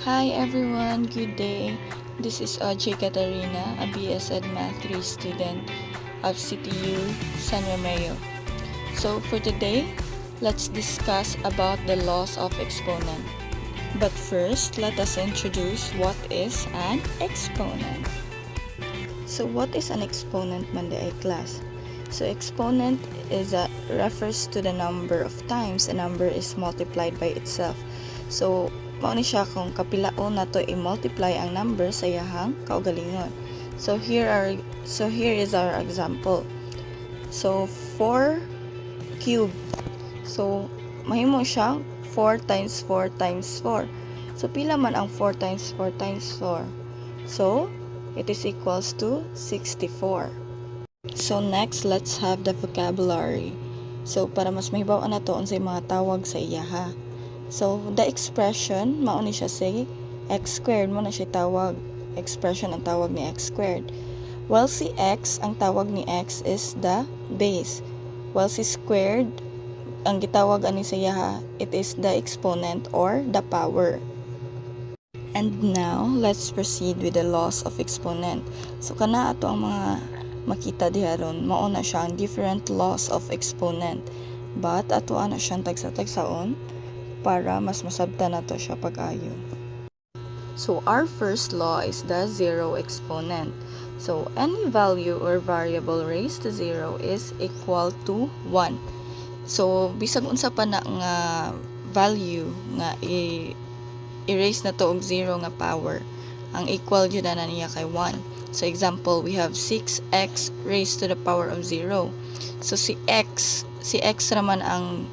Hi everyone, good day. This is Audrey Catarina, a BS Ed Math 3 student of CTU San Romeo. So for today, let's discuss about the laws of exponent. But first, let us introduce what is an exponent. So what is an exponent, Monday class? So exponent refers to the number of times a number is multiplied by itself. So mao ni siya kung kapilaon nato i-multiply ang number sa iyahang kaugalingon. So here is our example. So 4 cube. So mahimo siyang 4 times 4 times 4. So pila man ang 4 times 4 times 4? So it is equals to 64. So next, let's have the vocabulary. So para mas mahibaw-an nato unsay mga tawag sa iya ha. So the expression mao ni siya say x squared mo na siya tawag. Expression ang tawag ni x squared. While si x ang tawag ni x is the base. While si squared ang gitawag ani sa iya ha, it is the exponent or the power. And now, let's proceed with the laws of exponent. So, kana ato ang mga makita diharon, mao na siya ang different laws of exponent. But, ato na siyang tagsa-tagsaon para mas masabtan nato siya pag-ayo. So, our first law is the zero exponent. So, any value or variable raised to 0 is equal to 1. So, bisag unsa pa na nga value nga i-raise na to og 0 nga power, ang equal jud na niya kay 1. So example, we have 6x raised to the power of 0. So si x raman ang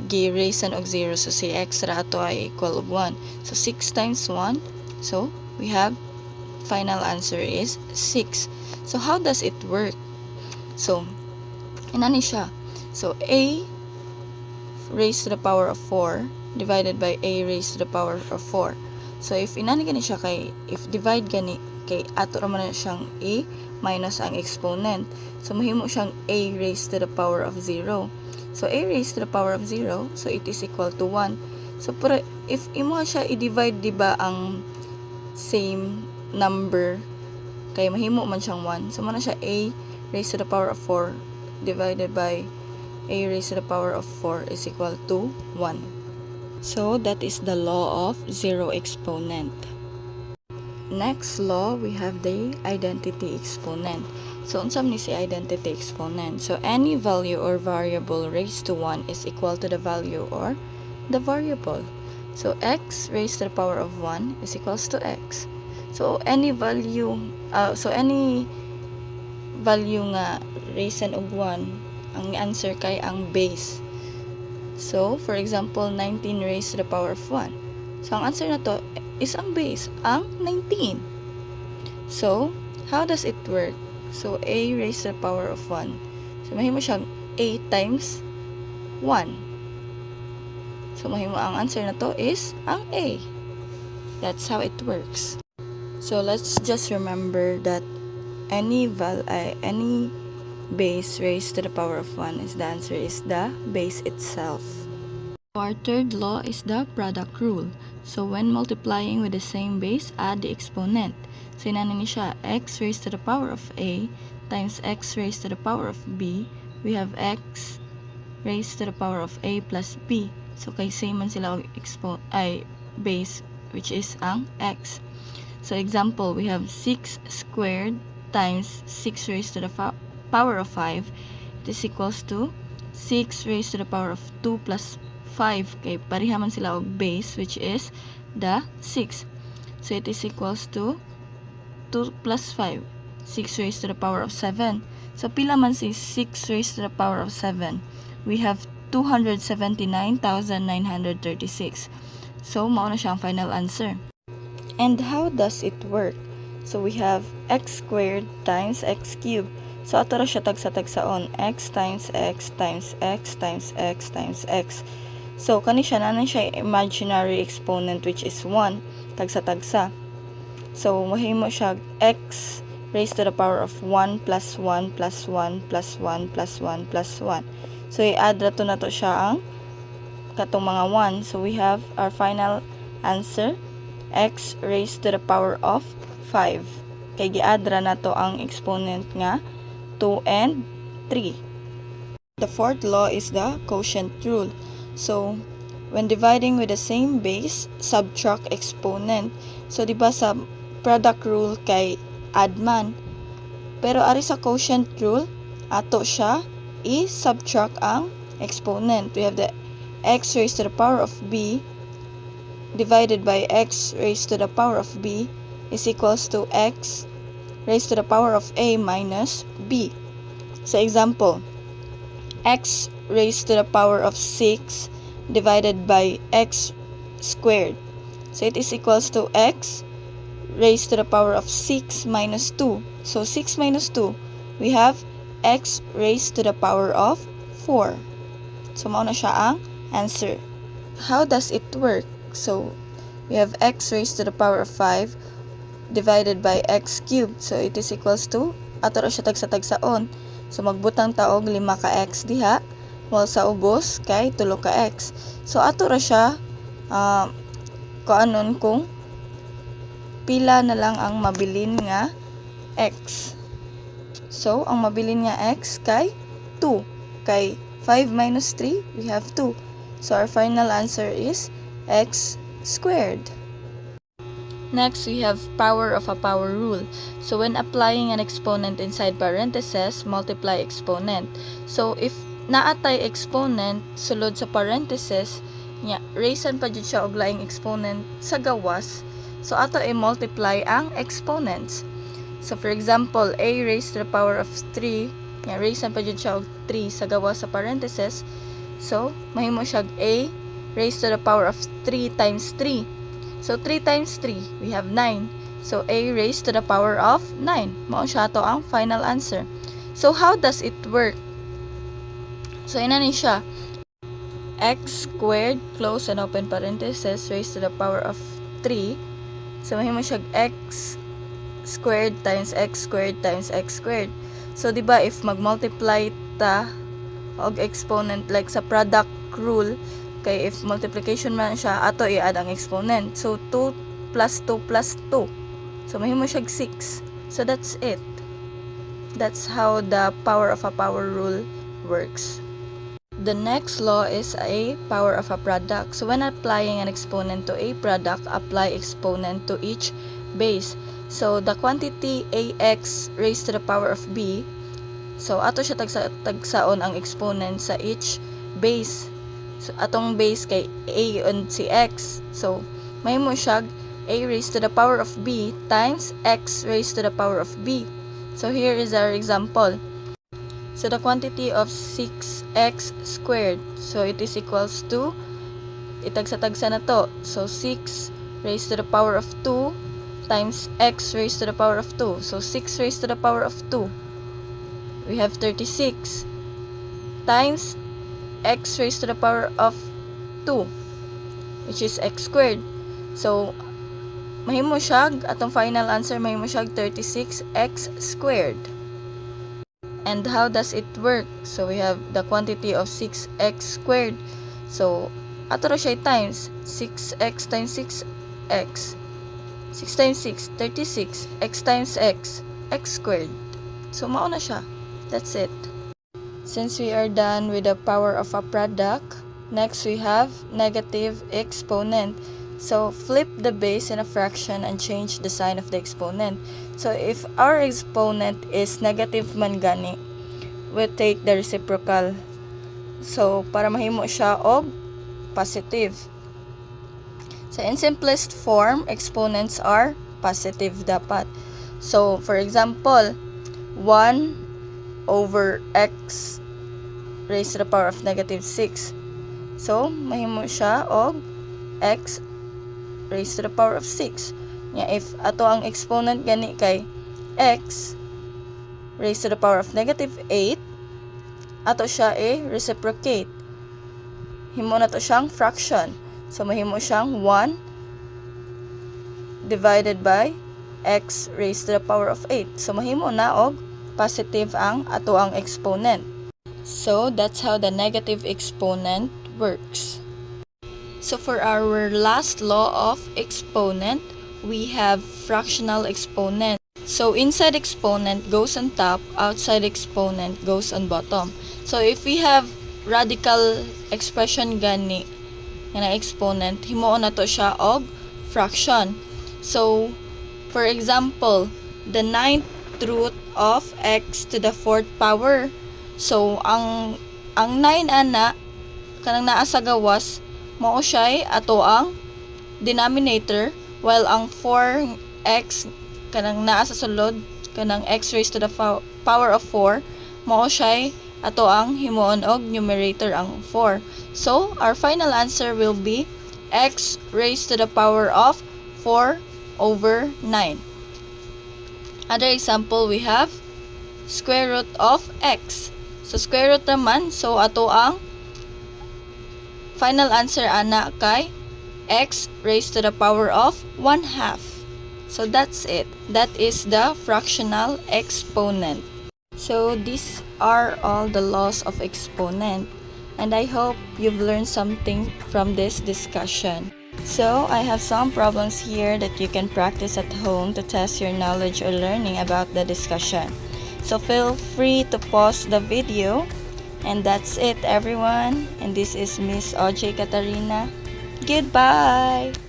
gi-raisean og 0, so si x ra ato ay equal og 1. So 6 times 1, so we have final answer is 6. So how does it work? So inani siya. So a raised to the power of 4 divided by a raised to the power of 4. So if inani gani siya kay, if divide gani kay ato ra man siyang a minus ang exponent. So mahimo siyang a raised to the power of 0. So a raised to the power of 0, so it is equal to 1. So pero if imo siya i-divide diba ang same number kay mahimo man siyang 1. So man siya a raised to the power of 4 divided by a raised to the power of 4 is equal to 1. So that is the law of zero exponent. Next law, we have the identity exponent. So unsa ni si identity exponent? So any value or variable raised to 1 is equal to the value or the variable. So x raised to the power of 1 is equals to x. So any value nga raisean og 1, ang answer kay ang base. So, for example, 19 raised to the power of 1. So, ang answer na to is ang base, ang 19. So, how does it work? So, a raised to the power of 1. So, mahimo siyang a times 1. So, mahimo ang answer na to is ang a. That's how it works. So, let's just remember that any base raised to the power of 1 is the answer is the base itself. Our third law is the product rule. So when multiplying with the same base, add the exponent. So inani ni siya x raised to the power of a times x raised to the power of b. We have x raised to the power of a plus b. So kay same man sila og base, which is ang x. So example, we have 6 squared times 6 raised to the power of 5. This equals to 6 raised to the power of 2 plus 5. Kay pareha man sila og base, which is the 6. So it is equals to 2 plus 5. 6 raised to the power of 7. So pila man si 6 raised to the power of 7? We have 279,936. So mao na siya ang final answer. And how does it work? So we have x squared times x cubed. So ato ra siya tagsa-tagsaon, x times x times x times x times x. So kani siya nanan siya imaginary exponent, which is 1 tagsa-tagsa. So mahimo siya x raised to the power of 1 plus 1 plus 1 plus 1 plus 1 plus 1. So i-add ra to na to siya ang katong mga 1. So we have our final answer x raised to the power of 5. Kay giadra na to ang exponent nga 2 and 3. The fourth law is the quotient rule. So, when dividing with the same base, subtract exponent. So, diba sa product rule kay add man. Pero ari sa quotient rule, ato siya i-subtract ang exponent. We have the x raised to the power of b divided by x raised to the power of b is equals to x raised to the power of a minus b. So, example, x raised to the power of 6 divided by x squared. So, it is equals to x raised to the power of 6 minus 2. So, 6 minus 2, we have x raised to the power of 4. So, mauna siya ang answer. How does it work? So, we have x raised to the power of 5 divided by x cubed. So, it is equals to, ato ra siya tagsa-tagsaon. So, magbutang taog 5 ka x diha, while sa ubos kay 3 ka x. So, ato ra siya, kaanon kung pila na lang ang mabilin nga x. So, ang mabilin nga x kay 2. Kay 5 minus 3, we have 2. So, our final answer is x squared. Next, we have power of a power rule. So, when applying an exponent inside parentheses, multiply exponent. So, if naatay exponent sulod sa parentheses, raisean pa dyan siya og laing exponent sa gawas. So, ato i-multiply ang exponents. So, for example, a raised to the power of 3, raisean pa dyan siya og 3 sa gawas sa parentheses. So, mahimo siya a raised to the power of 3 times 3. So, 3 times 3, we have 9. So, a raised to the power of 9. Mao siya to ang final answer. So, how does it work? So, inani siya. X squared, close and open parentheses, raised to the power of 3. So, mahimo siya x squared times x squared times x squared. So, diba, if mag-multiply ta og exponent like sa product rule, kay if multiplication man siya, ato i-add ang exponent. So, 2 plus 2 plus 2. So, mahimo siya 6. So, that's it. That's how the power of a power rule works. The next law is a power of a product. So, when applying an exponent to a product, apply exponent to each base. So, the quantity ax raised to the power of b, so, ato siya tagsaon ang exponent sa each base. So, atong base kay a and si x. So, mahimo siya a raised to the power of b times x raised to the power of b. So, here is our example. So, the quantity of 6x squared. So, it is equals to, itagsa-tagsa na to. So, 6 raised to the power of 2 times x raised to the power of 2. So, 6 raised to the power of 2. We have 36 times x raised to the power of 2, which is x squared. So, mahimo siya, atong final answer, mahimo siya 36x squared. And how does it work? So, we have the quantity of 6x squared. So, ato ra siya times 6x times 6x. 6 times 6, 36. X times x, x squared. So, mao na siya. That's it. Since we are done with the power of a product, next we have negative exponent. So, flip the base in a fraction and change the sign of the exponent. So, if our exponent is negative man gani, we'll take the reciprocal. So, para mahimo siya og positive. So, in simplest form, exponents are positive dapat. So, for example, 1 over x raised to the power of negative 6. So, mahimo siya og x raised to the power of 6. If ato ang exponent gani kay x raised to the power of negative 8, ato siya reciprocate. Himo na to siyang fraction. So, mahimo siyang 1 divided by x raised to the power of 8. So, mahimo na og positive ang ato ang exponent. So, that's how the negative exponent works. So for our last law of exponent, we have fractional exponent. So inside exponent goes on top, outside exponent goes on bottom. So if we have radical expression gani nga na exponent, himuon na to siya og fraction. So for example, the 9th root of x to the 4th power. So ang 9 ana kanang naa sa gawas mao siya ato ang denominator, while ang 4x kanang naa sa sulod kanang x raised to the power of 4 mao siya ato ang himuon og numerator ang 4. So our final answer will be x raised to the power of 4 over 9. Other example, we have square root of x. So square root naman, so ato ang final answer ana kay x raised to the power of 1/2. So that's it. That is the fractional exponent. So these are all the laws of exponent, and I hope you've learned something from this discussion. So I have some problems here that you can practice at home to test your knowledge or learning about the discussion. So feel free to pause the video. And that's it, everyone. And this is Miss OJ Katarina. Goodbye!